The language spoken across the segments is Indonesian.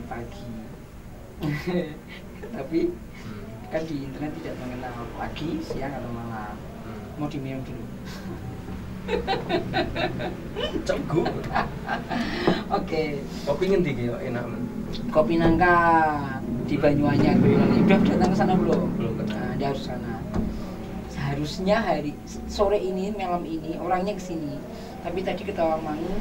pagi. Tapi kan di internet tidak mengenal pagi, siang atau malam. Mau diminum dulu. Cenggu. Oke. Kopi ngendi ki enak men? Kopi Nangka di Banyuwangi Boyolali. Udah datang ke sana belum? Belum pernah. Nah, dia harus ke sana. Seharusnya sore ini, malam ini orangnya ke sini. Tapi tadi ke Tawangmangu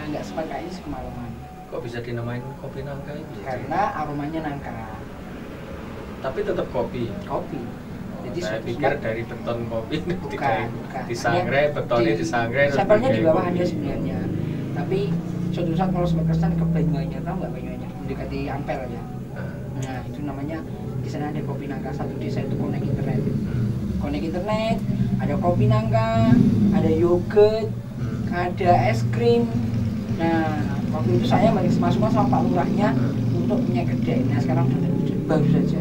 nggak sempat kayaknya kemalaman. Kok bisa dinamain kopi nangka itu? Karena aromanya nangka. Tapi tetap kopi. Kopi. Jadi Saya pikir dari beton kopi bukan. disangrai, betonnya disangrai. Sampelnya di bawah ada sebenarnya. Tapi suatu saat kalau sempat kesan ke Banyuwangi, tahu nggak Banyuwangi? Mendekati Ampel ya. Nah itu namanya di sana ada kopi nangka, satu desa itu connect internet. Connect internet, ada kopi nangka, ada yogurt, ada es krim. Nah waktu itu saya masuk sama Pak Lurahnya untuk punya kedai. Nah sekarang sudah baru saja.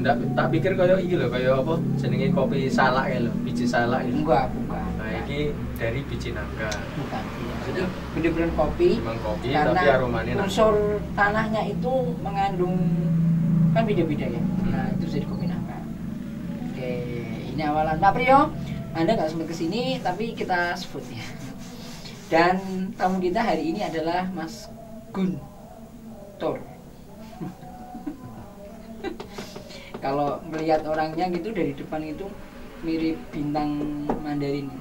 Nggak, tak pikir kayak iki lho, kayak apa jenenge kopi salak ya lho, biji salak itu. Bukan. Nah, ini dari biji nangka. Bukan. Jadi bener-bener kopi. Memang kopi Karena tapi aromanya nangka. unsur tanahnya itu mengandung kan beda-beda ya. Nah, itu jadi kopi nangka. Oke, ini awalan Pak Priyo. Anda nggak sempat kesini tapi kita sebut ya. Dan tamu kita hari ini adalah Mas Guntur. Kalau melihat orangnya gitu dari depan itu mirip bintang Mandarin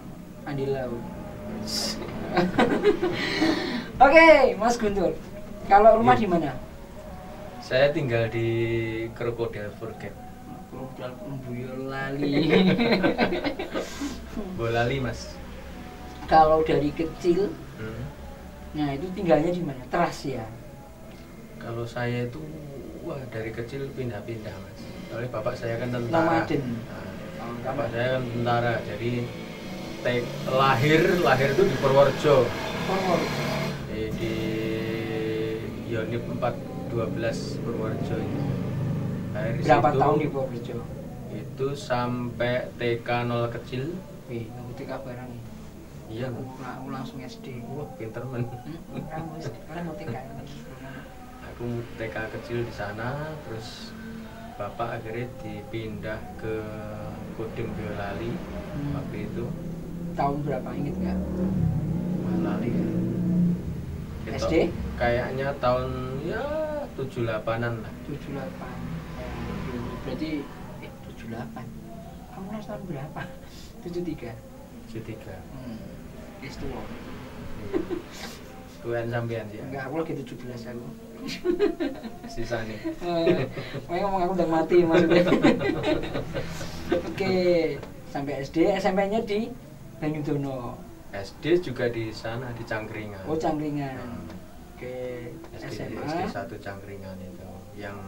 Andi Lau. Oke, Mas Guntur. Kalau rumah di mana? Saya tinggal di Krokodil Forget. Boyolali, Mas. Kalau dari kecil, nah itu tinggalnya di mana? Teras ya. Kalau saya itu dari kecil pindah-pindah, Mas. Soalnya bapak saya kan tentara. Nomaden. Nah, bapak saya kan tentara, jadi lahir itu di Purworejo. Purworejo. Di Yonif 412 Purworejo itu. Berapa tahun di Purworejo? Itu sampai TK 0 kecil. Wih, nunggu TK barang nih. Iya, aku langsung SD. Wah, pinter men. Kalian mau TK? Aku TK kecil di sana, terus bapak akhirnya dipindah ke Kodim Boyolali waktu itu. Tahun berapa, inget nggak? Lali ya. SD? Kayaknya tahun ya 78-an lah. 78. Berarti 78. Kamu lahir tahun berapa? 73. 73. Itu loh. Tuan sampean sih. Enggak, aku lagi 17 aku. Sisanya. Makanya ngomong aku udah mati maksudnya. Oke, sampai SD, SMP-nya di Banyudono. SD juga di sana, di Cangkringan. Oh, Cangkringan. Oke, SMA. SD 1 Cangkringan itu, yang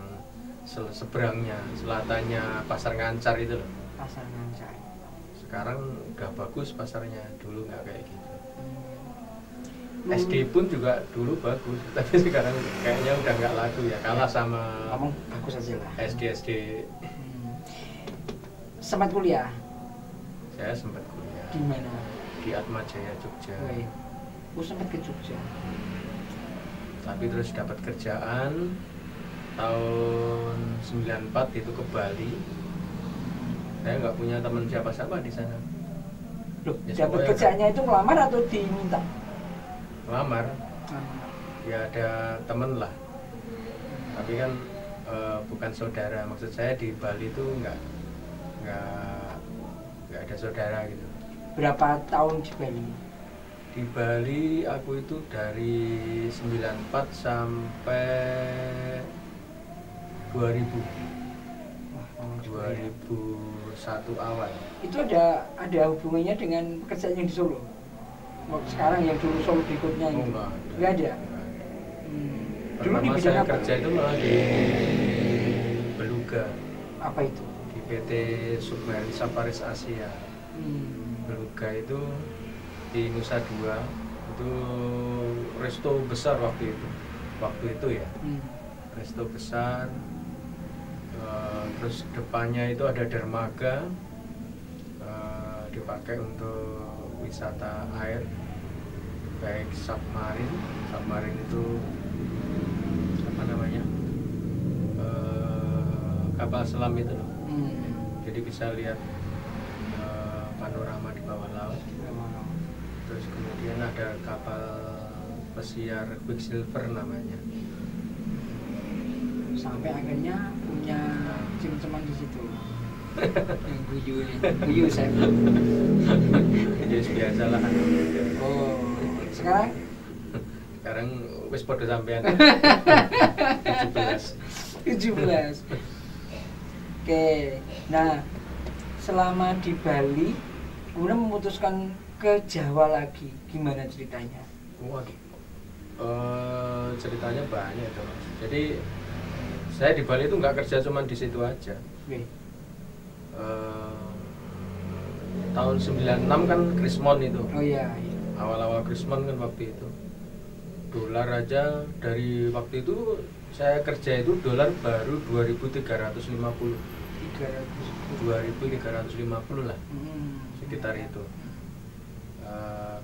seberangnya, selatannya Pasar Ngancar itu loh. Pasar Ngancar. Sekarang udah bagus pasarnya, dulu nggak kayak gitu. SD pun juga dulu bagus, tapi sekarang kayaknya udah nggak laku ya, kalah sama ngomong bagus aja lah. SD. Sempat kuliah? Saya sempat kuliah. Di mana? Di Atmajaya Jogja. Aku sempat ke Jogja. Tapi terus dapat kerjaan tahun 94 itu ke Bali. Saya nggak punya teman siapa-siapa di sana. Loh, ya, dapat kerjaannya itu melamar atau diminta? Lamar, ya ada temen lah, tapi kan bukan saudara. Maksud saya di Bali itu nggak ada saudara gitu. Berapa tahun di Bali? Di Bali aku itu dari 94 sampai 2000. Wah, 2001 awal. Itu ada hubungannya dengan pekerjaan yang di Solo? Sekarang yang dulu Solo berikutnya itu? Nggak ada? Dulu di bidang apa? Kerja itu malah di Beluga. Apa itu? Di PT Submarine Safaris Asia. Beluga itu di Nusa Dua, itu resto besar waktu itu ya. Resto besar, terus depannya itu ada dermaga, dipakai untuk wisata air, baik submarin itu kapal selam itu loh. Hmm. Jadi bisa lihat panorama di bawah laut. Terus kemudian ada kapal pesiar Quicksilver namanya. Sampai akhirnya punya cim-ciman di situ. Yang guyu saya. Jadi biasa lah. Oh, sekarang Wis podo sampean. 17. Oke. Nah, selama di Bali, kemudian memutuskan ke Jawa lagi. Gimana ceritanya? Wah, ceritanya banyak itu, Mas. Jadi saya di Bali itu nggak kerja cuma di situ aja. Oke. Tahun 96 kan Krismon itu. Oh iya. Awal-awal Krismon kan waktu itu. Dolar aja dari waktu itu saya kerja itu dolar baru 2.350. 2.350 lah. Sekitar itu.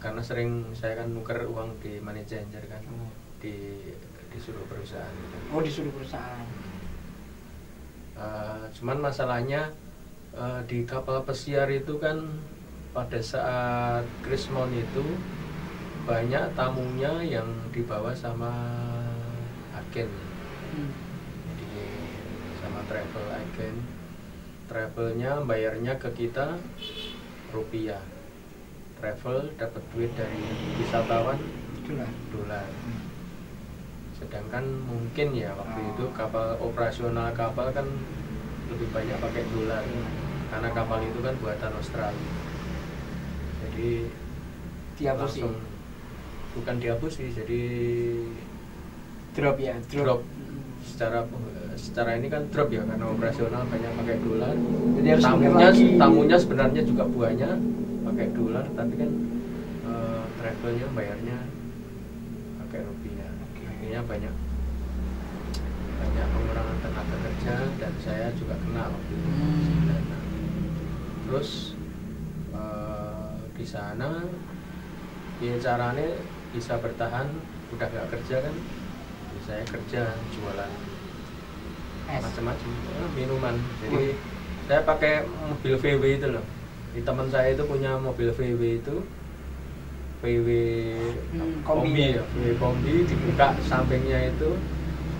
Karena sering saya kan nuker uang di money changer kan. Disuruh perusahaan gitu. Oh, disuruh perusahaan. Cuman masalahnya di kapal pesiar itu kan pada saat Krismon itu banyak tamunya yang dibawa sama agen, sama travel agen. Travelnya bayarnya ke kita rupiah, travel dapat duit dari wisatawan dolar. Sedangkan mungkin ya waktu itu kapal operasional kapal kan lebih banyak pakai dolar karena kapal itu kan buatan Australia. Jadi dihapusi. Bukan dihapusi, jadi drop. Secara ini kan drop ya karena operasional banyak pakai dolar. Jadi harus tamunya sebenarnya juga banyak pakai dolar, tapi kan travelnya bayarnya pakai rupiah. Akhirnya banyak pengurangan tenaga kerja dan saya juga kena waktu itu. Terus di sana ya caranya bisa bertahan, udah gak kerja kan, jadi saya kerja jualan macam-macam minuman. Jadi saya pakai mobil VW itu loh. Di teman saya itu punya mobil VW itu, VW kombi ya, VW kombi, dibuka sampingnya itu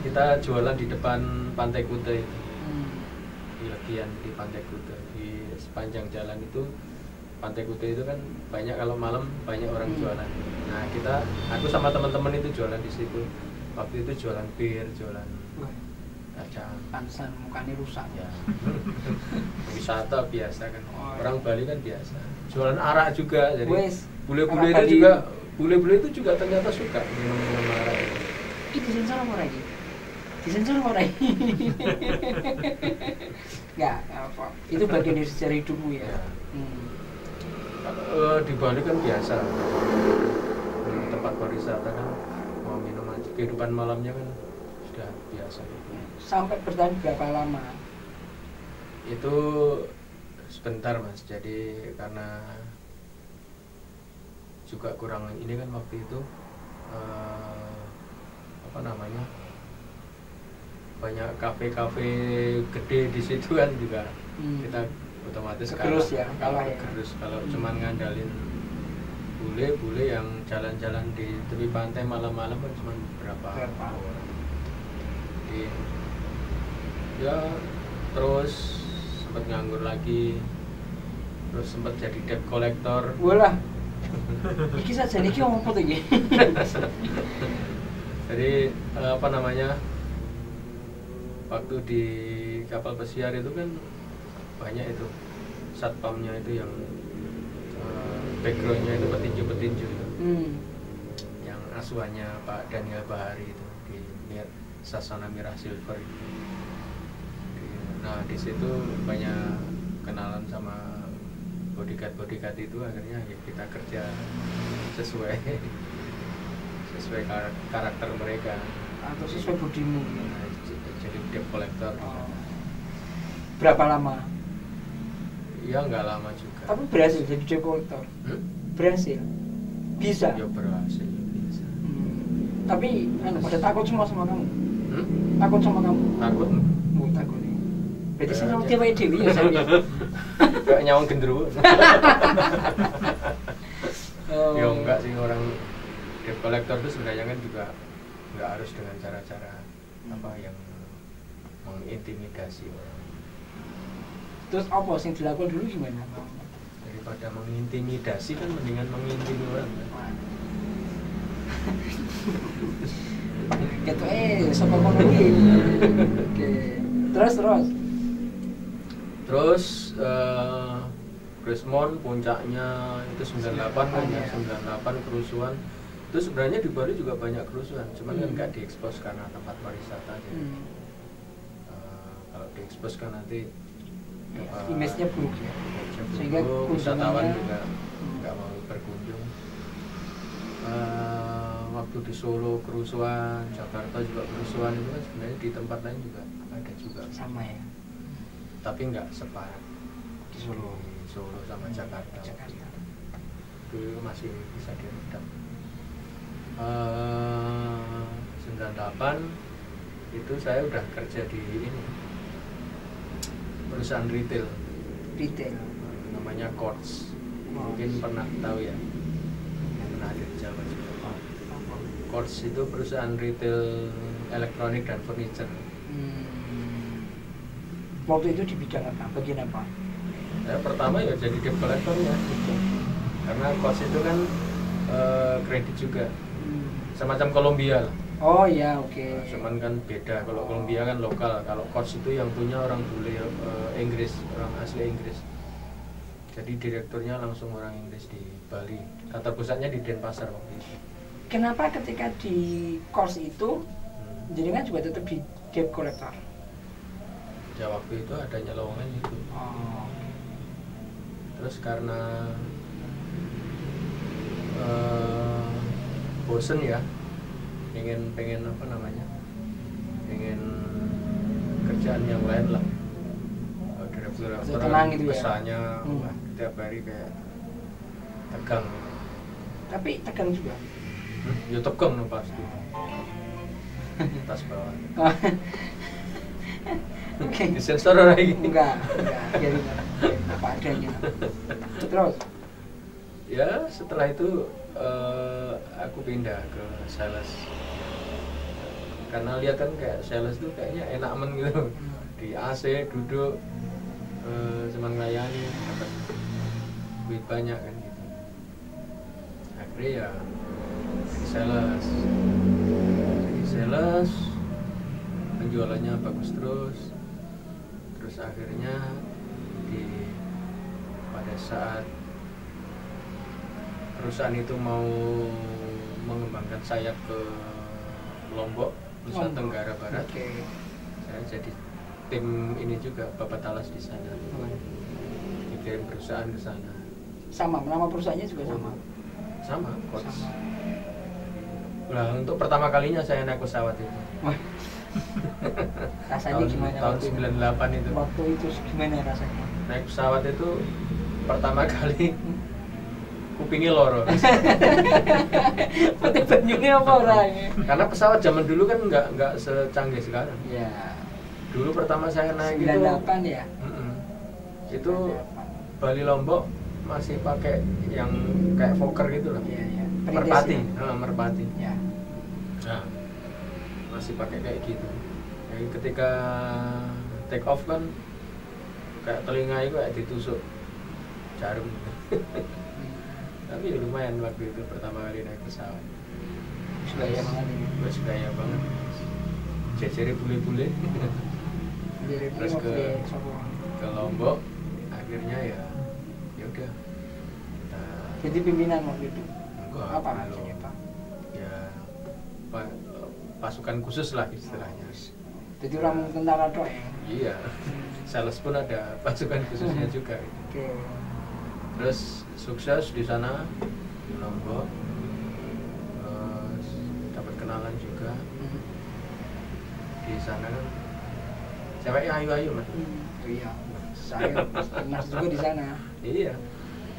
kita jualan di depan Pantai Kuta itu, di Legian di Pantai Kuta, di sepanjang jalan itu. Pantai Kuta itu kan banyak kalau malam banyak orang jualan. Nah aku sama teman-teman itu jualan di situ. Waktu itu jualan bir, jualan kacang. Pantesan mukanya rusak ya. Wisata biasa kan. Orang Bali kan biasa. Jualan arak juga. Jadi bule-bule itu juga ternyata suka minum arak. Itu sensor apa lagi? Disensor apa lagi? Enggak apa. Itu bagian dari sejarah hidupmu ya. Di Bali kan biasa, tempat pariwisata kan mau minum aja, kehidupan malamnya kan sudah biasa. Sampai bertahan berapa lama? Itu sebentar Mas, jadi karena juga kurang ini kan waktu itu banyak kafe-kafe gede di situ kan juga kita otomatis kalah ya. Kalau cuman ngandalin bule yang jalan-jalan di tepi pantai malam-malam kan cuma berapa orang. Jadi ya terus sempat nganggur lagi, terus sempat jadi debt collector. Walah. Iki saja niki ngomong apa tuh ya? Jadi waktu di kapal pesiar itu kan banyak itu satpamnya itu yang backgroundnya itu petinju yang asuhannya Pak Daniel Bahari itu di Sasana Mirah Silver. Nah di situ banyak kenalan sama bodyguard itu, akhirnya ya kita kerja sesuai karakter mereka atau sesuai budimu. Jadi debt collector. Berapa lama? Ya nggak lama juga. Tapi berhasil jadi debt collector. Berhasil. Bisa. Ya berhasil bisa. Tapi pada takut semua sama kamu. Takut sama kamu. Takut. Takut nih. Berarti saya nyaut dewe dewi ya saya. Kayak nyawang gendruwo. Oh. Ya enggak sih, orang debt collector itu sebenarnya kan juga enggak harus dengan cara-cara apa yang mengintimidasi orang. Terus apa sih dilakukan dulu gimana? Daripada mengintimidasi kan mendingan mengintimidasi orang kan? Gitu sapa kono iki. Oke. Terus Krismon puncaknya itu 98 kan ya, 98 kerusuhan. Itu sebenarnya di Bali juga banyak kerusuhan, cuman kan nggak diekspos karena tempat pariwisata aja. Kalau diekspos kan nanti image-nya buruk ya. Sehingga wisatawan juga nggak mau berkunjung. Waktu di Solo kerusuhan, Jakarta juga kerusuhan, itu kan sebenarnya di tempat lain juga ada juga. Sama ya. Tapi nggak separah Di Solo sama Jakarta. Itu masih bisa diredam. 98 itu saya udah kerja di ini perusahaan retail namanya Quartz. Mungkin pernah tahu ya, pernah ada di Jawa juga. Quartz itu perusahaan retail elektronik dan furniture. Waktu itu di bidang apa? Bagian apa? Saya pertama ya jadi debt collector ya, gitu. Karena Quartz itu kan kredit juga, semacam Kolombia lah. Oh iya, oke. Cuman kan beda, kalau Kolombia kan lokal, kalau Quartz itu yang punya orang bule Inggris, orang asli Inggris. Jadi direkturnya langsung orang Inggris di Bali. Kantor pusatnya di Denpasar waktu itu. Kenapa ketika di course itu jenengan juga tetap di debt collector? Ya waktu itu adanya lowongan itu. Oh. Terus karena bosen ya, pengen apa namanya, pengen kerjaan yang lain lah. Direktur tenang gitu ya. Pesannya tiap hari kayak tegang. Tapi tegang juga. Ya tegang no, pasti. Tas bawah. Oke. Disensor lagi. Enggak, biarin apa adanya. Terus ya setelah itu aku pindah ke sales, karena lihat kan kayak sales tuh kayaknya enak men gitu, di AC duduk cuman melayani, dapat duit banyak kan gitu. Akhirnya ya jadi sales, penjualannya bagus terus akhirnya pada saat perusahaan itu mau mengembangkan sayap ke Lombok, Nusa Tenggara Barat. Saya jadi tim ini juga, Bapak Talas di sana. Dikirim perusahaan ke sana. Sama, nama perusahaannya juga sama. Sama, Quartz. Nah, untuk pertama kalinya saya naik pesawat itu. Rasanya gimana? Tahun 98 itu. Waktu itu gimana rasanya? Naik pesawat itu pertama kali kupingnya loro. Putih banyunya apa orangnya? Karena pesawat zaman dulu kan nggak secanggih sekarang. Iya. Dulu pertama saya naik 98 itu, ya. Itu Bali Lombok masih pakai yang kayak Fokker gitu loh. Iya, iya. Merpati, Ya? Merpati. Ya. Nah, masih pakai kayak gitu. Jadi ketika take off kan kayak telinga itu kayak ditusuk jarum. Tapi ya lumayan waktu itu pertama kali naik pesawat. Gaya banget ini. Terus gaya banget. Jejeri bule-bule. Terus ke Lombok, akhirnya ya udah. Jadi pimpinan waktu itu. Enggak, Apa artinya Pak? Ya pasukan khusus lah istilahnya. Jadi orang tentara doang ya? Iya. Sales pun ada pasukan khususnya juga. Oke. Terus sukses di sana di Lombok, dapat kenalan juga di sana kan ceweknya ayu-ayu mas. Iya, saya pernah juga di sana. Iya,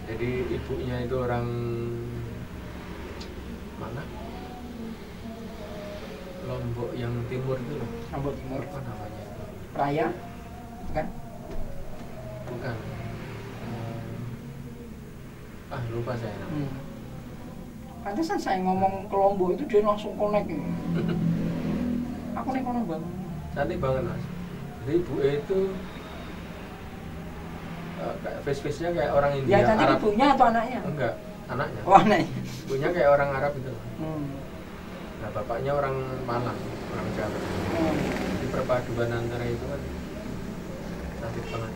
jadi ibunya itu orang mana? Lombok yang timur itu loh. Lombok Timur. Apa namanya? Raya? Bukan? Bukan. Lupa saya. Pantesan saya ngomong ke Lombok itu dia langsung connect ini. Aku nih kono banget. Cantik banget mas. Jadi ibu itu kayak face-nya kayak orang India. Ya cantik Arab. ibunya atau anaknya? Enggak, anaknya. Oh anaknya. Ibunya kayak orang Arab itu. Nah bapaknya orang Malang, orang Jawa. Jadi perpaduan antara itu kan cantik banget.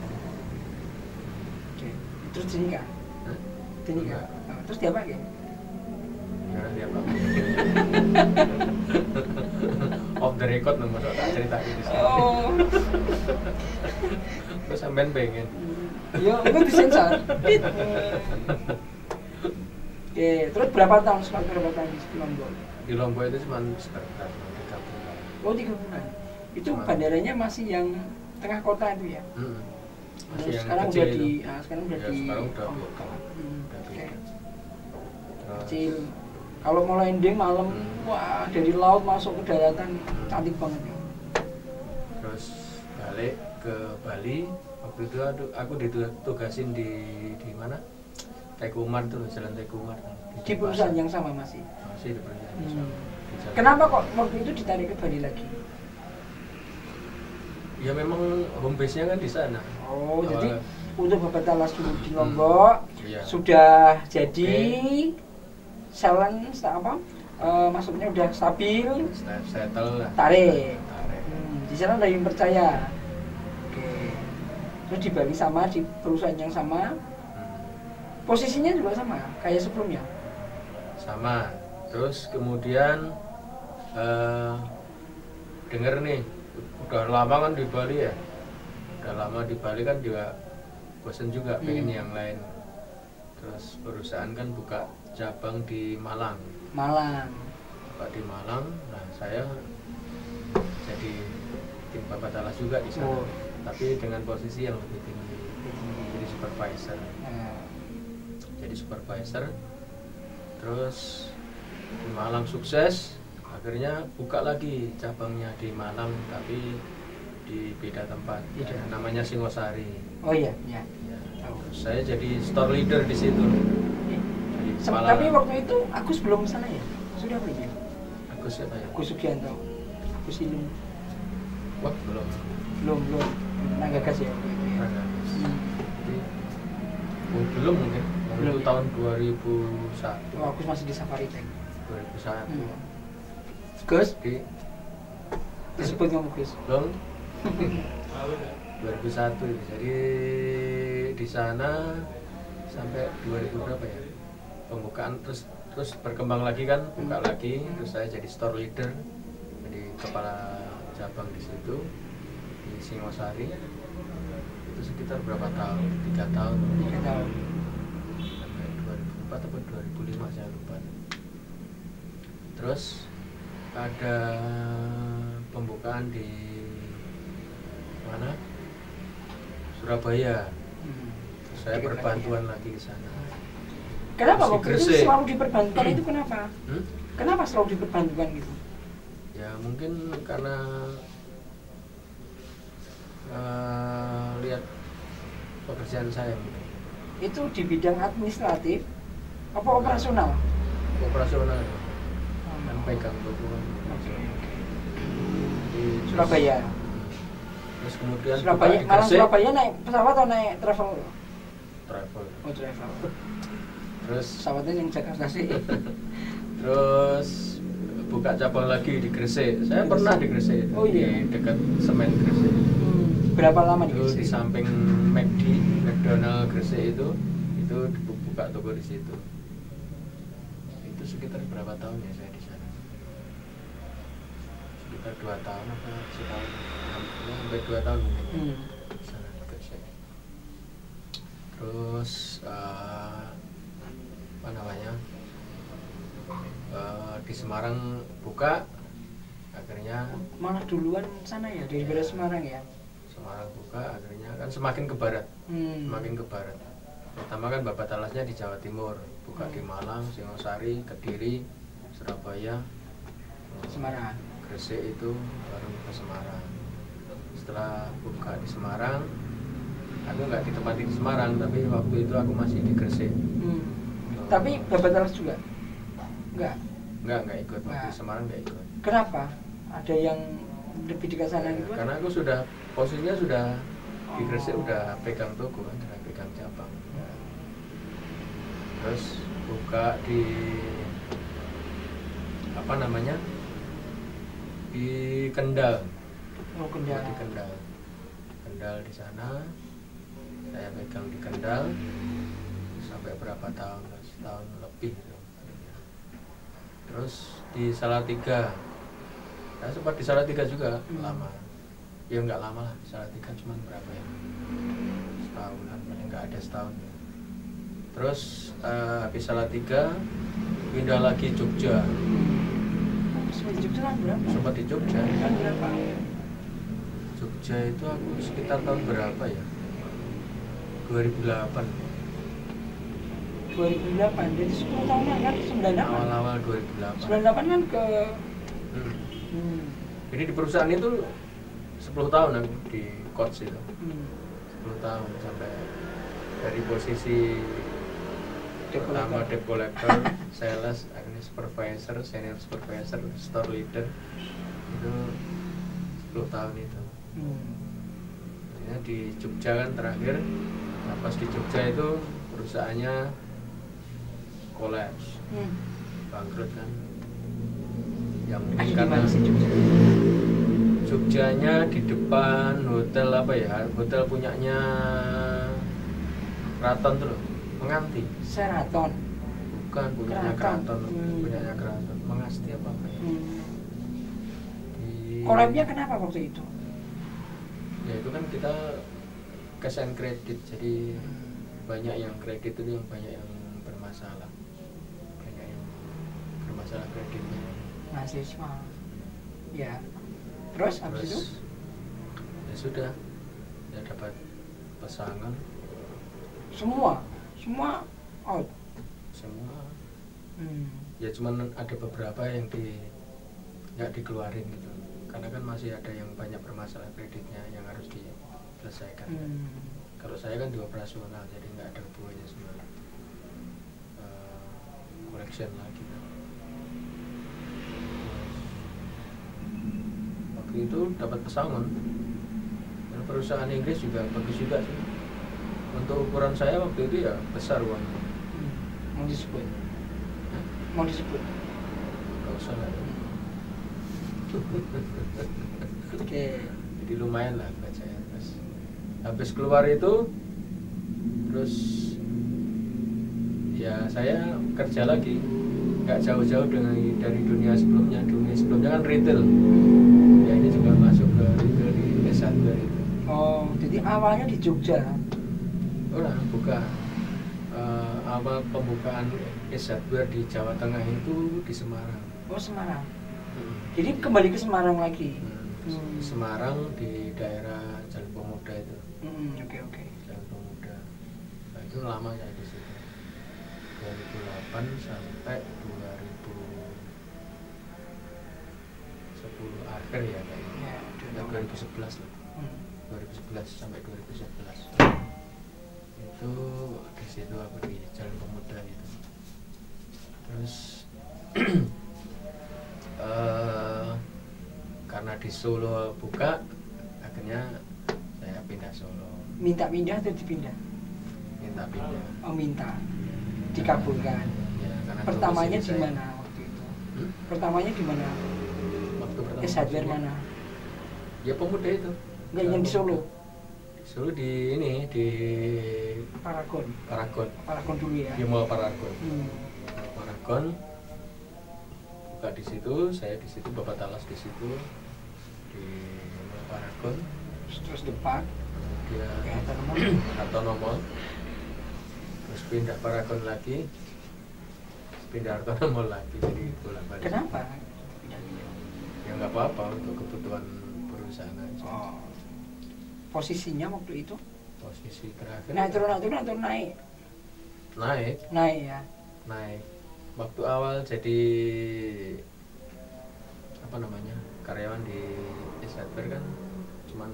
Oke. Terus dinikah? Dinikah? Terus dia apa ya? Ya dia apa? Off the record nomor tak cerita ini. Oh. Terus sampean pengen. Iya, itu disensor. Oke, terus berapa tahun di Lombok? Di Lombok itu cuma sebentar, 3 bulan. Oh 3 bulan. Itu Cuma. bandaranya masih yang tengah kota itu ya? Masih yang sekarang kecil udah itu. sekarang udah Ya, di sekarang udah Lombok. udah Oke. Terus, Kecil. Kalau mau landing malam, wah dari laut masuk ke daratan cantik banget ya. terus balik ke Bali. Waktu itu aku ditugasin di mana? Teku Umar tuh, Jalan Teku Umar. Di perusahaan yang sama masih. Masih di perusahaan yang sama. Di Jalan Kenapa Teku. kok waktu itu ditarik ke Bali lagi? Ya memang home base-nya kan di sana. Oh, jadi Awalnya. untuk Bapak Talas dulu di Lombok Iya. sudah jadi jalan maksudnya udah stabil, Settle lah. tarik. Tarik. Di sana ada yang percaya. Oke. Terus di Bali sama di perusahaan yang sama, posisinya juga sama kayak sebelumnya. Sama. Terus kemudian denger nih, udah lama kan di Bali ya. Udah lama di Bali kan juga bosen juga pengen yang lain. Terus perusahaan kan buka cabang di Malang. Buka di Malang. Nah, saya jadi tim Bapak Talas juga di sana. Tapi dengan posisi yang lebih tinggi. Jadi supervisor. Jadi supervisor. Terus di Malang sukses. Akhirnya buka lagi cabangnya di Malang, tapi di beda tempat. Ya, namanya Singosari. Oh iya, iya. Ya, terus saya jadi store leader di situ. Jadi Tapi waktu itu Agus belum sana ya? Sudah belum ya? Agus siapa ya? Agus Sugianto. Agus Ilung. Wah, belum. Belum. Tenaga gas ya waktu itu ya. Jadi, belum mungkin. Itu tahun 2001. Oh, Agus masih di Safari Tank. 2001. Gus? Disebut ngomong Gus. Belum. 2001 itu. Jadi di sana sampai 2000 berapa ya? Pembukaan terus berkembang lagi kan, buka lagi, terus saya jadi store leader, jadi kepala cabang di situ di Singosari. Itu sekitar berapa tahun? 3 tahun. 3 tahun. Sampai 2004 atau 2005 saya lupa. Terus ada pembukaan di mana? Surabaya. Terus saya berbantuan lagi di sana. Kenapa Terus di waktu itu Gresik. selalu diperbantukan itu kenapa? Kenapa selalu diperbantukan gitu? Ya mungkin karena lihat pekerjaan saya mungkin. Itu di bidang administratif apa operasional? Operasional kan pegang dokumen. Di Surabaya. Terus kemudian Surabaya, buka di Malang Gresik. Surabaya naik pesawat atau naik travel? Travel. Oh travel. Terus Pesawatnya yang Jakarta sih. terus buka cabang lagi di Gresik. Saya pernah di Gresik. Oh iya. Di dekat Semen Gresik. Berapa lama di Itu di Gresik? samping McDonald Gresik itu buka toko di situ. Itu sekitar berapa tahun ya saya di sana? Sekitar 2 tahun apa setahun? Hampir 2 tahun mungkin. Di sana di Gresik. Terus apa namanya? Di Semarang buka, akhirnya Malah duluan sana ya daripada Semarang ya. Semarang buka, akhirnya kan semakin ke barat. Semakin ke barat. Pertama kan Bapak Talasnya di Jawa Timur, buka di Malang, Singosari, Kediri, Surabaya, Semarang. Gresik itu baru ke Semarang. setelah buka di Semarang, aku nggak ditempati di Semarang, tapi waktu itu aku masih di Gresik. Tapi Bapak Talas juga? Nggak ikut. Waktu di Semarang nggak ikut. Kenapa? Ada yang lebih dekat sana gitu? Karena aku sudah posisinya sudah di Gresik, udah pegang toko kan, sudah pegang cabang. Terus buka di apa namanya, di Kendal. Kendal. Di Kendal di sana saya pegang di Kendal sampai berapa tahun, setahun lebih gitu. Terus di Salatiga, saya sempat di Salatiga juga lama. Ya nggak lama lah, di Salatiga cuma berapa ya, setahunan, paling nggak ada setahun. Terus habis Salatiga pindah lagi Jogja. Sempat di Jogja tahun berapa? Sempat di Jogja. Tahun berapa? Jogja itu aku sekitar tahun berapa ya? 2008. 2008, jadi 10 tahun kan? 98? Awal-awal 2008. 98 kan ke... Jadi di perusahaan itu 10 tahun aku di coach itu. 10 tahun sampai dari posisi pertama debt collector, sales, akhirnya supervisor, senior supervisor, store leader. Itu 10 tahun itu. Akhirnya di Jogja kan terakhir. Nah, pas di Jogja itu perusahaannya kolaps, bangkrut kan. Yang mungkin karena Jogjanya di depan hotel apa ya, hotel punyanya Keraton tuh loh, Menganti. Sheraton. Bukan, punyanya Keraton. Punyanya Keraton. Mengasti apa ya? Kolabnya kenapa waktu itu? Ya itu kan kita cash and credit, jadi banyak yang kredit itu yang banyak yang bermasalah, banyak yang bermasalah kreditnya. Mahasiswa. Ya. Terus habis itu? Ya sudah, ya dapat pesangon. Semua out. Semua. Ya cuman ada beberapa yang nggak dikeluarin gitu, karena kan masih ada yang banyak bermasalah kreditnya yang harus diselesaikan. Kalau saya kan di operasional, jadi nggak ada hubungannya sama collection lagi kan. Waktu itu dapat pesangon, dan perusahaan Inggris juga bagus juga sih. Untuk ukuran saya waktu itu ya besar uangnya. Mau disebut? Mau disebut? Nggak usah lah. Oke. Jadi lumayan lah buat saya. Terus habis keluar itu, terus ya saya kerja lagi, nggak jauh-jauh dari dunia sebelumnya. Dunia sebelumnya kan retail. Ya ini juga masuk ke retail di S1 itu. Oh, jadi awalnya di Jogja. Bukan. Awal pembukaan S1 di Jawa Tengah itu di Semarang. Oh, Semarang. Jadi kembali ke Semarang lagi. Semarang di daerah Jalan Pemuda itu. Oke. Jalan Pemuda. Nah, itu lama saya di situ. 2008 sampai 2010 akhir ya kayaknya. Ya, 2011 lah. 2011 sampai 2011. Itu di situ aku di Jalan Pemuda itu. Terus karena di Solo buka, akhirnya saya pindah Solo. Minta pindah atau dipindah? Minta pindah. Oh, minta. Dikabulkan. Ya, pertamanya di mana waktu itu? Pertamanya di mana? Waktu pertama. Hardware mana? Ya Pemuda itu. Enggak, yang di Solo. Di Solo di Paragon. Paragon dulu ya. Di Mall Paragon. Paragon. Buka di situ, saya di situ, Bapak Talas di situ, di Mall Paragon. Terus depan. Kemudian Hartono Mall. Terus pindah Paragon lagi, pindah Hartono Mall lagi, jadi bolak-balik. Kenapa? Ya nggak apa-apa, untuk kebutuhan perusahaan aja. Oh. Posisinya waktu itu? Posisi terakhir. Turun atau naik? Naik ya. Naik. Waktu awal jadi karyawan di S1 kan cuman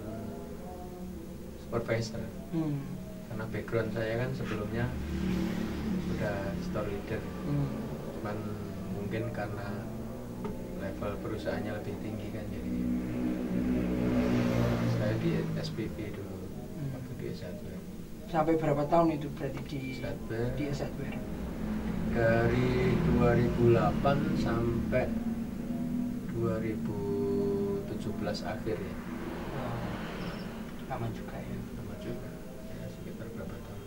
supervisor. Karena background saya kan sebelumnya sudah store leader, cuman mungkin karena level perusahaannya lebih tinggi kan, jadi saya di SPP dulu waktu di S1. Sampai berapa tahun itu berarti di S1? Dari 2008 sampai 2017 akhir ya. Lama juga ya. Lama juga. Ya, sekitar berapa tahun?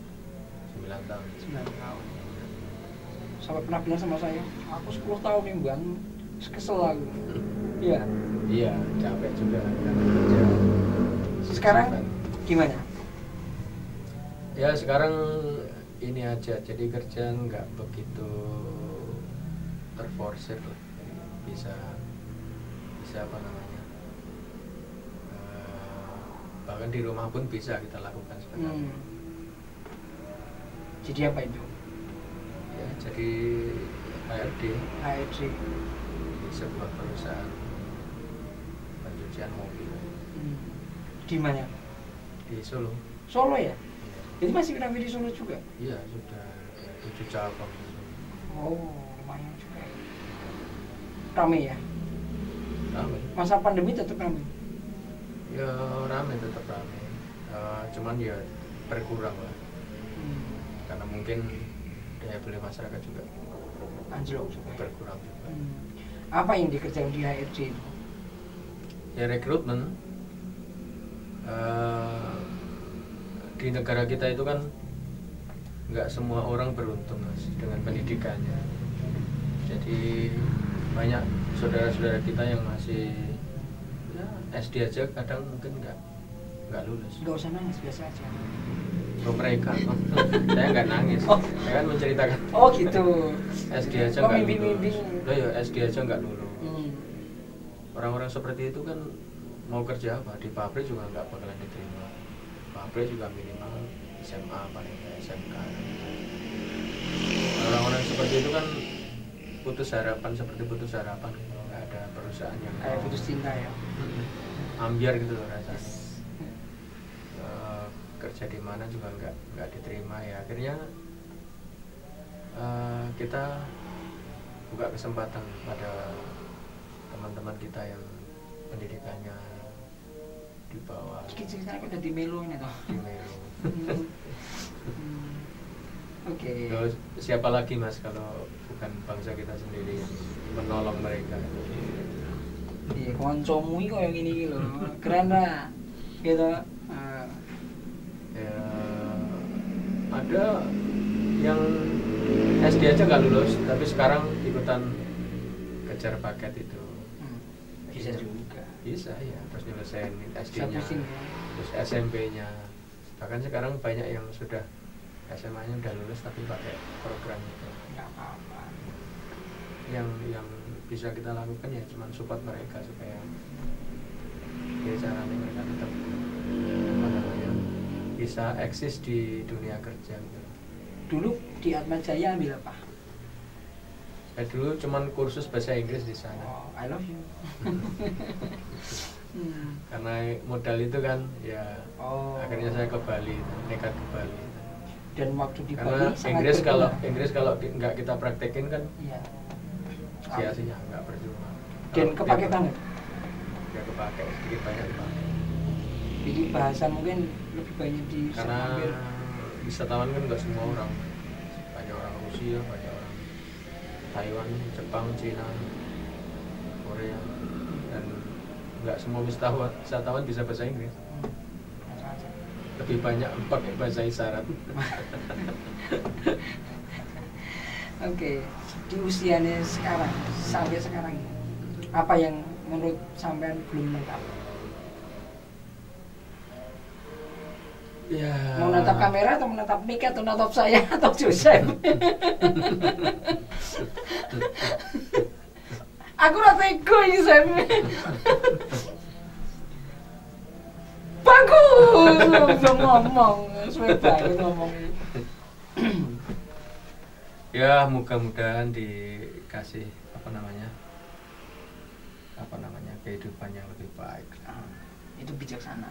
9 tahun. 9 tahun. Sampai pernah bilang sama saya, aku 10 tahun nih Bang. Kesel aku. Iya. Iya, capek juga kan kerja. Sekarang gimana? Ya sekarang ini aja, jadi kerjaan nggak begitu terforsir lah, bisa apa namanya, bahkan di rumah pun bisa kita lakukan sekarang. Jadi apa itu? Ya jadi HRD di sebuah perusahaan pencucian mobil. Di mana? Di Solo. Solo ya? Itu masih Rawi di Solo juga? Iya, sudah 7 cabang. Oh, lumayan juga. Rame ya? Rame. Masa pandemi tetap rame? Ya rame, tetap rame. Cuman ya berkurang lah. Karena mungkin daya beli masyarakat juga anjlok juga. Berkurang juga. Apa yang dikerjakan di HRD itu? Ya rekrutmen. Di negara kita itu kan nggak semua orang beruntung Mas dengan pendidikannya. Jadi banyak saudara-saudara kita yang masih ya, SD aja kadang mungkin nggak lulus. Nggak usah nangis, biasa aja. Oh, mereka, saya nggak nangis. Saya kan menceritakan. Oh gitu. SD aja nggak lulus. Loh ya SD aja nggak lulus. Orang-orang seperti itu kan mau kerja apa di pabrik juga nggak bakalan diterima. Pabrik juga minimal SMA paling SMK. Orang-orang seperti itu kan putus harapan, seperti putus harapan, nggak ada perusahaan yang kayak putus cinta ya. Ambiar gitu loh rasanya. Kerja di mana juga nggak diterima ya, akhirnya kita buka kesempatan pada teman-teman kita yang pendidikannya di bawah. Cerita aku udah di Melo ini toh. Di Melo. Oke. Terus siapa lagi Mas kalau bukan bangsa kita sendiri yang menolong mereka? Iya, koncomu iki koyo ngene iki lho. Keren ra? Gitu. Ya, ada yang SD aja nggak lulus, tapi sekarang ikutan kejar paket itu. Bisa juga. Bisa ya, terus nyelesain SD-nya, terus SMP-nya. Bahkan sekarang banyak yang sudah SMA-nya udah lulus tapi pakai program itu. Nggak apa-apa. Yang bisa kita lakukan ya cuma support mereka supaya ya caranya mereka tetap apa namanya bisa eksis di dunia kerja. Dulu di Atmajaya ambil apa? Saya dulu cuman kursus bahasa Inggris di sana. Oh, I love you. Karena modal itu kan ya akhirnya saya ke Bali, nekat ke Bali. Dan waktu di karena Bali Inggris kalau nggak kita praktekin kan iya. sia-sia, nggak percuma. Dan kepake banget. Ya kepake, sedikit banyak kepake. Jadi bahasa mungkin lebih banyak di karena wisatawan kan nggak semua orang, banyak orang Rusia, banyak orang Taiwan, Jepang, Cina, Korea, dan nggak semua wisatawan bisa bahasa Inggris. Lebih banyak pakai bahasa isyarat. Oke, di usianya sekarang sampai sekarang apa yang menurut sampean belum lengkap? Ya. Mau natap kamera atau menatap mic atau natap saya atau Joseph? Aku rasa ego ini Sam. Bagus, belum ngomong, sudah bagus ngomongnya. Ya mudah-mudahan dikasih apa namanya kehidupan yang lebih baik. itu bijaksana.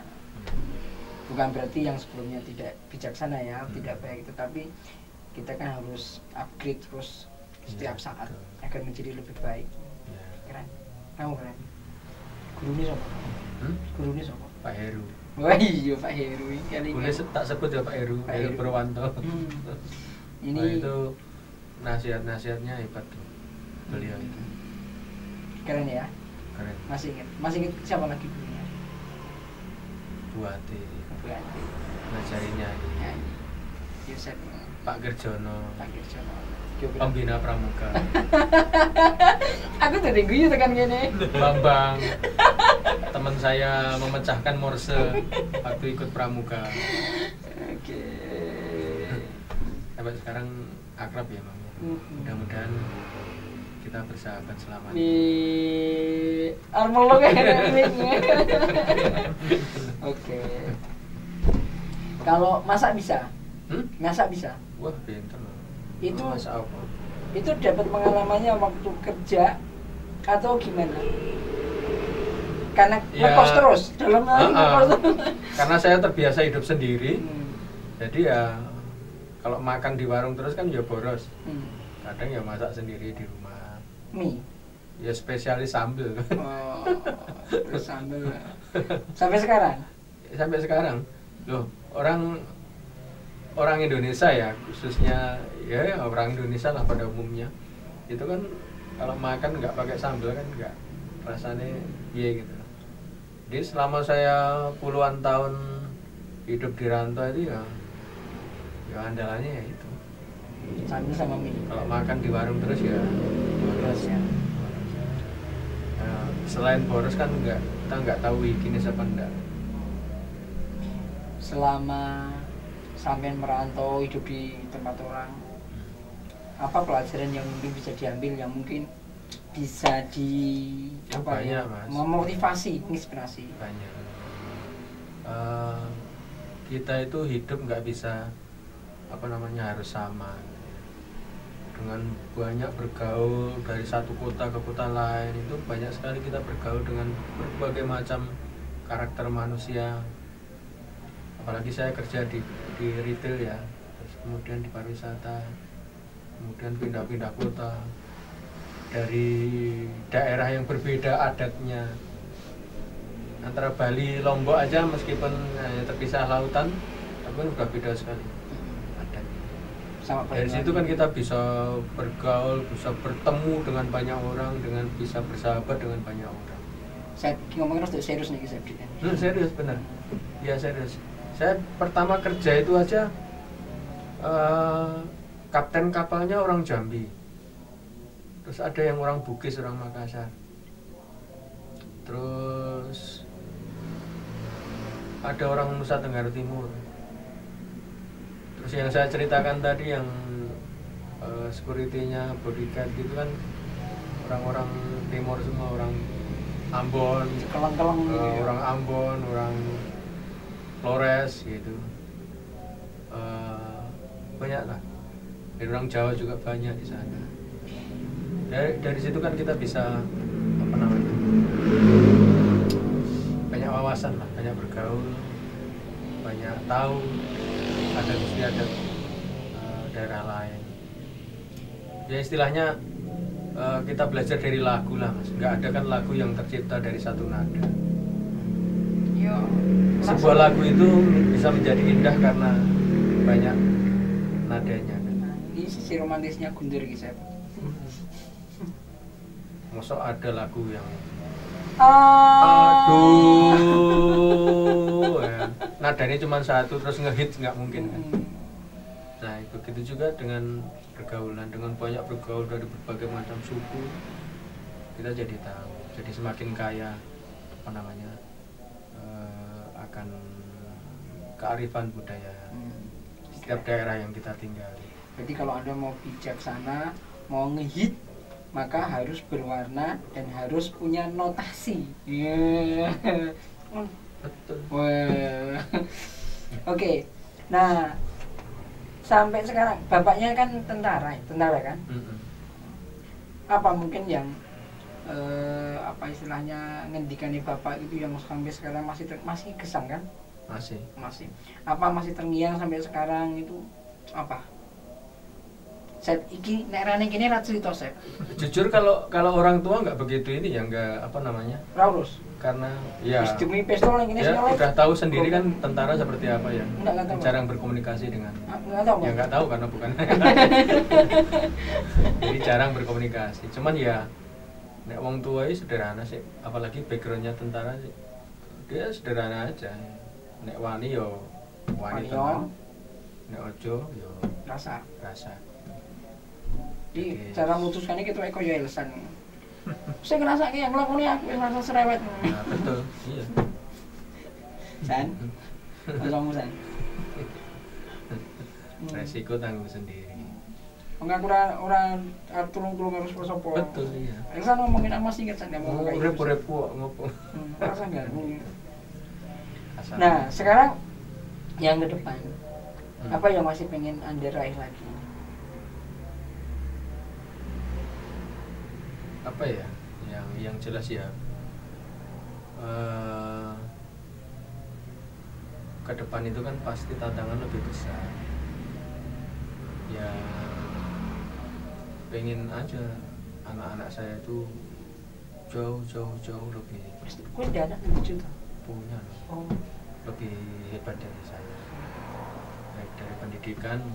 Bukan berarti yang sebelumnya tidak bijaksana ya, tidak baik, tetapi kita kan harus upgrade terus setiap saat agar menjadi lebih baik. Keren. Kamu keren. Guru ini siapa? Guru ini siapa? Pak Heru. Wah iya Pak Heru ini kali. Boleh tak sebut ya Pak Heru, Pak Heru Purwanto. Ini nah, itu nasihat-nasihatnya hebat tuh beliau itu. Keren ya. Keren. Masih ingat siapa lagi gurunya? Bu Ati. Ngajarin nyanyi. Yosef. Pak Gerjono. Geografi. Pembina Pramuka. Aku tadi guyu tekan gini. Bambang. Teman saya memecahkan Morse waktu ikut Pramuka. Oke. Sampai sekarang akrab ya, Mam. Mudah-mudahan kita bersahabat selamanya. Di armelo kayaknya. Oke. Kalau masak bisa? Masak bisa? Wah, pintar loh. Itu masak apa? Itu dapat pengalamannya waktu kerja atau gimana? Karena ngekos terus dalam ngekos. Karena saya terbiasa hidup sendiri. Jadi ya kalau makan di warung terus kan ya boros. Kadang ya masak sendiri di rumah. Mie? Ya spesialis sambal. Oh, terus sambal. Sampai sekarang? Sampai sekarang. Loh, orang Indonesia ya, khususnya ya orang Indonesia lah pada umumnya. Itu kan kalau makan nggak pakai sambal kan nggak rasanya gitu. Jadi selama saya puluhan tahun hidup di rantau itu ya andalannya ya itu. Sambal sama mie. Kalau makan di warung terus ya boros ya. Nah, selain boros kan kita nggak tahu higienis apa enggak. Selama sampean merantau hidup di tempat orang, apa pelajaran yang mungkin bisa diambil, yang mungkin bisa banyak, Mas. Memotivasi, menginspirasi? Banyak. Kita itu hidup nggak bisa harus sama. Dengan banyak bergaul dari satu kota ke kota lain, itu banyak sekali kita bergaul dengan berbagai macam karakter manusia. Apalagi saya kerja di retail ya, terus kemudian di pariwisata, kemudian pindah-pindah kota dari daerah yang berbeda adatnya. Antara Bali, Lombok aja meskipun terpisah lautan, tapi kan udah beda sekali adatnya. Dari situ kan kita bisa bergaul, bisa bertemu dengan banyak orang, bisa bersahabat dengan banyak orang. Saya ngomongin harus serius nih, saya serius benar. Ya serius. Saya pertama kerja itu aja kapten kapalnya orang Jambi, terus ada yang orang Bugis, orang Makassar, terus ada orang Nusa Tenggara Timur, terus yang saya ceritakan tadi yang security-nya bodyguard itu kan orang-orang Timur semua, orang Ambon, orang Ambon, orang Flores gitu, banyak lah. Dari orang Jawa juga banyak di sana. Dari situ kan kita bisa banyak wawasan lah, banyak bergaul, banyak tahu adat istiadat daerah lain. Ya istilahnya kita belajar dari lagu lah, Mas. Nggak ada kan lagu yang tercipta dari satu nada. Sebuah lagu itu bisa menjadi indah karena banyak nadanya. Ini sisi romantisnya Guntur Gisep. Masa ada lagu yang nadanya cuma satu terus ngehits, nggak mungkin kan. Nah begitu juga dengan pergaulan, dengan banyak bergaul dari berbagai macam suku, kita jadi tahu, jadi semakin kaya akan kearifan budaya setiap daerah yang kita tinggali. Jadi kalau Anda mau bijaksana, mau ngehit, maka harus berwarna dan harus punya notasi. Betul. Oke. Nah, sampai sekarang bapaknya kan tentara kan? Apa mungkin yang apa istilahnya ngendikane bapak itu yang sampai sekarang masih gesang kan? Masih. Apa masih terngiang sampai sekarang itu apa? Set iki nek rene kene ra cerita Sep. Jujur kalau orang tua nggak begitu ini ya, nggak apa namanya? Raurus. Karena ya demi pistol yang ini ya udah tahu sendiri kan tentara seperti apa ya. Jarang berkomunikasi dengan. Enggak tahu. Ya nggak tahu karena bukan. Jadi jarang berkomunikasi. Cuman ya nek wong tua ini sederhana sih, apalagi backgroundnya tentara sih. Dia sederhana aja. Nek wani yo wani tenan. Nek ojo yo rasa. Di Oke. cara memutuskannya kita kok ya elesan. Saya ngerasa kayak ngelakoni aku ngerasa serewet. Nah, betul. Iya. San. Kamu San. Resiko tanggung sendiri. Enggak orang tulung harus sopo. Betul iya. Elsa ngomongin apa sih San ngomong kayak gitu. Repo ngopo. Rasa enggak. Nah, sekarang yang ke depan. Apa yang masih pengen Anda raih lagi? Apa ya yang jelas ya ke depan itu kan pasti tantangan lebih besar ya, pengen aja anak-anak saya itu jauh lebih Kau udah anak lucu tuh? punya Oh. lebih hebat dari saya, baik dari pendidikan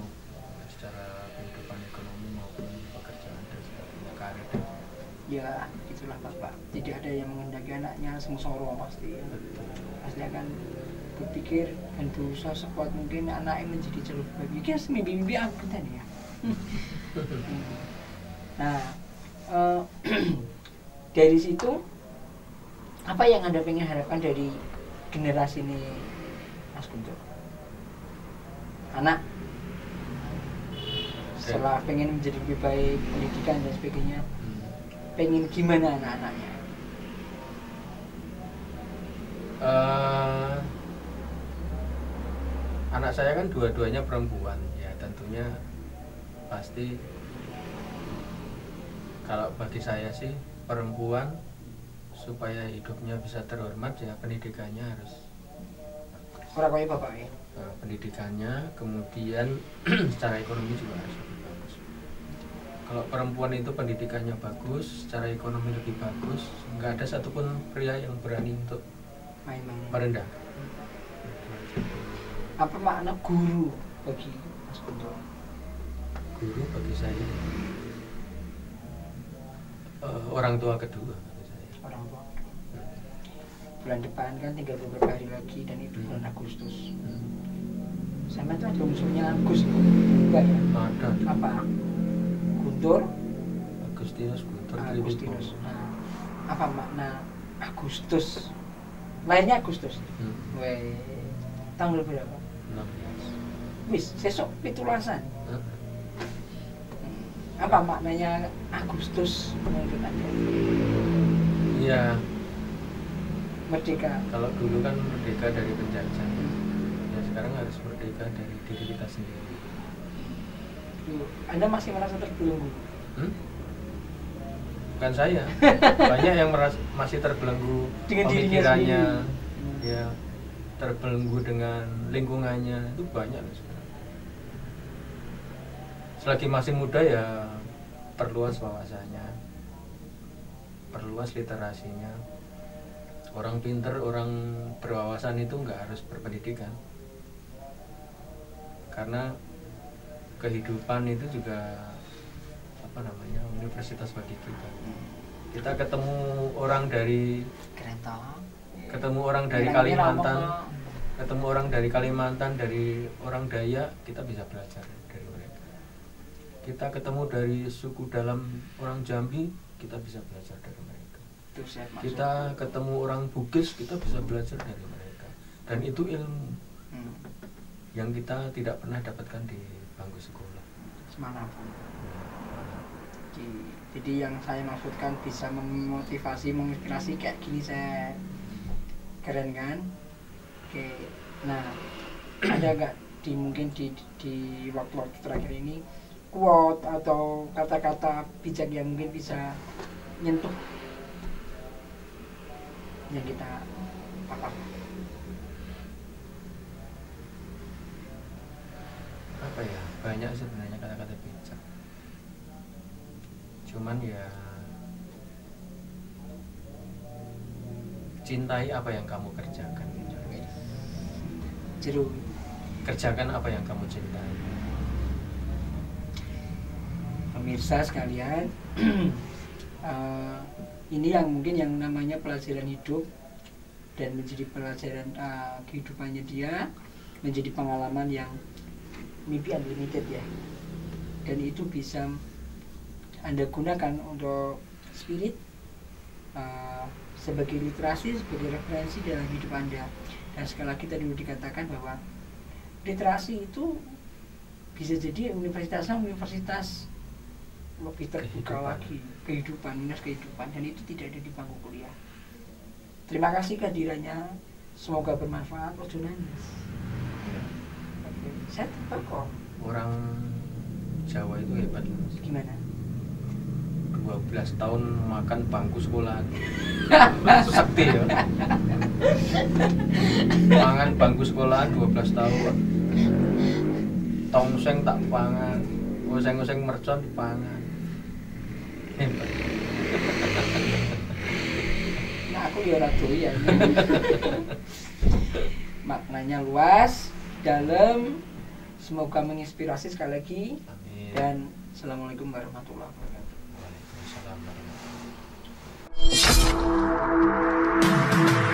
secara kehidupan ekonomi maupun pekerjaan dan sebagainya, karir. Ya itulah bapak, tidak ada yang menghendaki anaknya sengsara pasti. Pasti akan berpikir dan berusaha sekuat mungkin anaknya menjadi jauh lebih baik. Ini mimpi-mimpi aku tadi ya. Nah dari situ apa yang Anda pengen harapkan dari generasi ini Mas Guntur? Anak setelah pengen menjadi lebih baik pendidikan dan sebagainya, pengen gimana anak-anaknya? Anak saya kan dua-duanya perempuan ya, tentunya pasti kalau bagi saya sih perempuan supaya hidupnya bisa terhormat ya pendidikannya harus Orang kaya bapak ya? Pendidikannya, kemudian secara ekonomi juga harus lebih bagus. Kalau perempuan itu pendidikannya bagus, secara ekonomi lebih bagus, nggak ada satupun pria yang berani untuk Main-main. merendah. Apa makna guru bagi Mas Guntur? Guru bagi saya orang tua kedua bagi saya. Orang tua. Bulan depan kan tinggal beberapa hari lagi dan itu bulan Agustus. Sama itu ada unsurnya Agus enggak ya? Ada. Apa? Guntur? Agustinus Guntur Agustinus. Nah, apa makna Agustus? Lahirnya Agustus. Weh, tanggal berapa? 16. Wis, sesok 17-an. Apa maknanya Agustus menurut Anda? Iya. Merdeka. Kalau dulu kan merdeka dari penjajah, ya sekarang harus merdeka dari diri kita sendiri. Anda masih merasa terbelenggu? Bukan saya, banyak yang masih terbelenggu Dengan dirinya pemikirannya, sendiri. ya terbelenggu dengan lingkungannya, itu banyak loh sekarang. Selagi masih muda ya perluas wawasannya, perluas literasinya. Orang pinter, orang berwawasan itu nggak harus berpendidikan, karena kehidupan itu juga apa namanya universitas bagi kita. Kita ketemu orang dari Kereta. ketemu orang dari Kalimantan, ketemu orang dari Kalimantan, dari orang Dayak, kita bisa belajar dari mereka. Kita ketemu dari suku dalam orang Jambi, kita bisa belajar dari mereka. Kita ketemu orang Bugis, kita bisa belajar dari mereka, dan itu ilmu yang kita tidak pernah dapatkan di bangku sekolah Semanapun. Jadi yang saya maksudkan bisa memotivasi, menginspirasi kayak gini, saya keren kan? Oke. Nah, ada nggak mungkin di waktu-waktu terakhir ini quote atau kata-kata bijak yang mungkin bisa nyentuh yang kita paparkan. Apa ya, banyak sebenarnya kata-kata bijak, cuman ya cintai apa yang kamu kerjakan. Jeruk. Kerjakan apa yang kamu cintai. Pemirsa sekalian, ini yang mungkin yang namanya pelajaran hidup dan menjadi pelajaran kehidupannya dia, menjadi pengalaman yang mimpi unlimited ya, dan itu bisa Anda gunakan untuk spirit, sebagai literasi, sebagai referensi dalam hidup Anda. Dan sekali lagi tadi dikatakan bahwa literasi itu bisa jadi universitasnya universitas lebih terbuka lagi, kehidupan, minus kehidupan, dan itu tidak ada di bangku kuliah. Terima kasih kehadirannya, semoga bermanfaat. Ojo nangis. Oke. Saya tetap kok. Orang Jawa itu hebat. Gimana? 12 tahun makan bangku sekolah. Sakti ya. Mangan bangku sekolah 12 tahun. Tongseng tak pangan, oseng-oseng mercon dipangan. Hebat. Nah, aku ya ora doyan. Maknanya luas, dalam, semoga menginspirasi sekali lagi. Amin. Dan assalamualaikum warahmatullahi wabarakatuh. Waalaikumsalam warahmatullahi wabarakatuh.